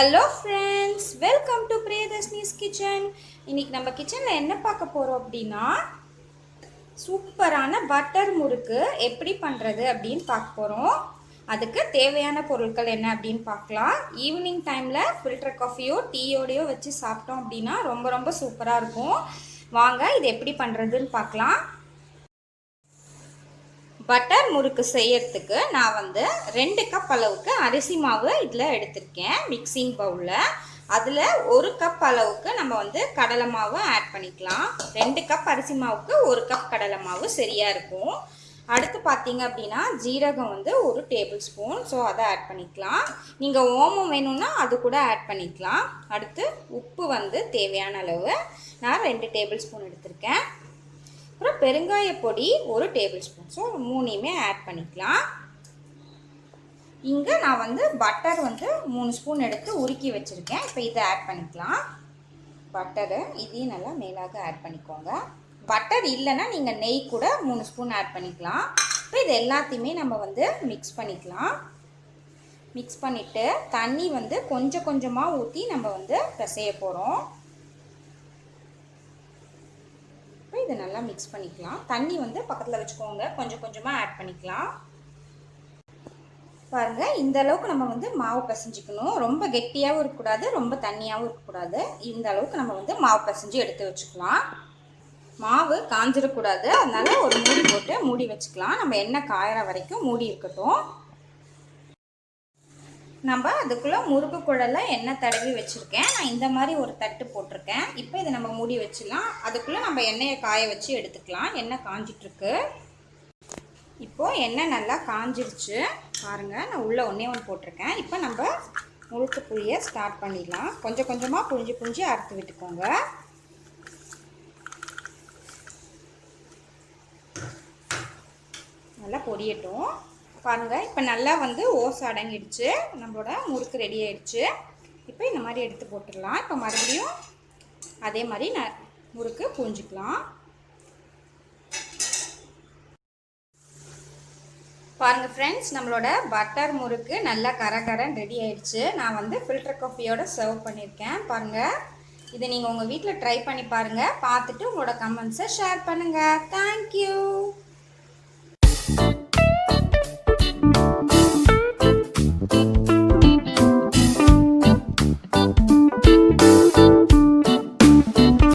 Hello friends, welcome to Priyadarshini's kitchen. இன்றைக்கி நம்ம கிச்சனில் என்ன பார்க்க போகிறோம் அப்படின்னா, சூப்பரான பட்டர் முறுக்கு எப்படி பண்ணுறது அப்படின்னு பார்க்க போகிறோம். அதுக்கு தேவையான பொருட்கள் என்ன அப்படின்னு பார்க்கலாம். ஈவினிங் டைமில் ஃபில்டர் காஃபியோ டீயோடையோ வச்சு சாப்பிட்டோம் அப்படின்னா ரொம்ப ரொம்ப சூப்பராக இருக்கும். வாங்க இது எப்படி பண்ணுறதுன்னு பார்க்கலாம். பட்டர் முறுக்கு செய்யறதுக்கு நான் 2 கப் அளவுக்கு அரிசி மாவு இதில் எடுத்திருக்கேன் மிக்சிங் பவுலில். அதில் 1 கப் அளவுக்கு நம்ம கடலை மாவு ஆட் பண்ணிக்கலாம். 2 கப் அரிசி மாவுக்கு 1 கப் கடலை மாவு சரியாக இருக்கும். அடுத்து பார்த்தீங்க அப்படின்னா ஜீரகம் 1 டேபிள் ஸ்பூன், ஸோ அதை ஆட் பண்ணிக்கலாம். நீங்கள் ஓமம் வேணும்னா அது கூட ஆட் பண்ணிக்கலாம். அடுத்து உப்பு தேவையான அளவு நான் 2 டேபிள் ஸ்பூன் எடுத்திருக்கேன். அப்புறம் பெருங்காய பொடி 1 டேபிள் ஸ்பூன், ஸோ 3யுமே ஆட் பண்ணிக்கலாம். இங்கே நான் பட்டர் 3 ஸ்பூன் எடுத்து உருக்கி வச்சுருக்கேன். இப்போ இதை ஆட் பண்ணிக்கலாம். பட்டரு இதையும் நல்லா மேலாக ஆட் பண்ணிக்கோங்க. பட்டர் இல்லைன்னா நீங்கள் நெய் கூட 3 ஸ்பூன் ஆட் பண்ணிக்கலாம். இப்போ இது எல்லாத்தையுமே நம்ம மிக்ஸ் பண்ணிக்கலாம். மிக்ஸ் பண்ணிவிட்டு தண்ணி கொஞ்சம் கொஞ்சமாக ஊற்றி நம்ம பிசைய போகிறோம். இதை நல்லா மிக்ஸ் பண்ணிக்கலாம். தண்ணி பக்கத்தில் வச்சுக்கோங்க, கொஞ்சம் கொஞ்சமாக ஆட் பண்ணிக்கலாம். பாருங்கள், இந்த அளவுக்கு நம்ம மாவு பிசைஞ்சிக்கணும். ரொம்ப கெட்டியாகவும் இருக்கக்கூடாது, ரொம்ப தண்ணியாகவும் இருக்கக்கூடாது. இந்த அளவுக்கு நம்ம மாவு பிசைஞ்சு எடுத்து வச்சுக்கலாம். மாவு காஞ்சிடக்கூடாது, அதனால ஒரு மூடி போட்டு மூடி வச்சுக்கலாம். நம்ம எண்ணெய் காயிற வரைக்கும் மூடி இருக்கட்டும். நம்ம அதுக்குள்ளே முறுக்கு குழலில் எண்ணெய் தடவி வச்சுருக்கேன். நான் இந்த மாதிரி ஒரு தட்டு போட்டிருக்கேன். இப்போ இதை நம்ம மூடி வச்சிடலாம். அதுக்குள்ளே நம்ம எண்ணெயை காய வச்சு எடுத்துக்கலாம். எண்ணெய் காஞ்சிட்ருக்கு. இப்போது எண்ணெய் நல்லா காஞ்சிருச்சு. பாருங்கள், நான் உள்ளே ஒன்றே போட்டிருக்கேன். இப்போ நம்ம முறுக்கு புளியை ஸ்டார்ட் பண்ணிடலாம். கொஞ்சம் கொஞ்சமாக புழிஞ்சு புழிஞ்சு அறுத்து விட்டுக்கோங்க. நல்லா பொரியட்டும். பாருங்கள், இப்போ நல்லா ஓசை அடங்கிடுச்சு. நம்மளோட முறுக்கு ரெடி ஆகிடுச்சு. இப்போ இந்த மாதிரி எடுத்து போட்டுடலாம். இப்போ மறுபடியும் அதே மாதிரி முறுக்கு பூஞ்சிக்கலாம். பாருங்கள் ஃப்ரெண்ட்ஸ், நம்மளோட பட்டர் முறுக்கு நல்லா கரகரன்னு ரெடி ஆகிடுச்சு. நான் ஃபில்டர் காஃபியோட சர்வ் பண்ணியிருக்கேன். பாருங்கள், இதை நீங்கள் உங்கள் வீட்டில் ட்ரை பண்ணி பாருங்கள். பார்த்துட்டு உங்களோட கமெண்ட்ஸை ஷேர் பண்ணுங்கள். தேங்க்யூ.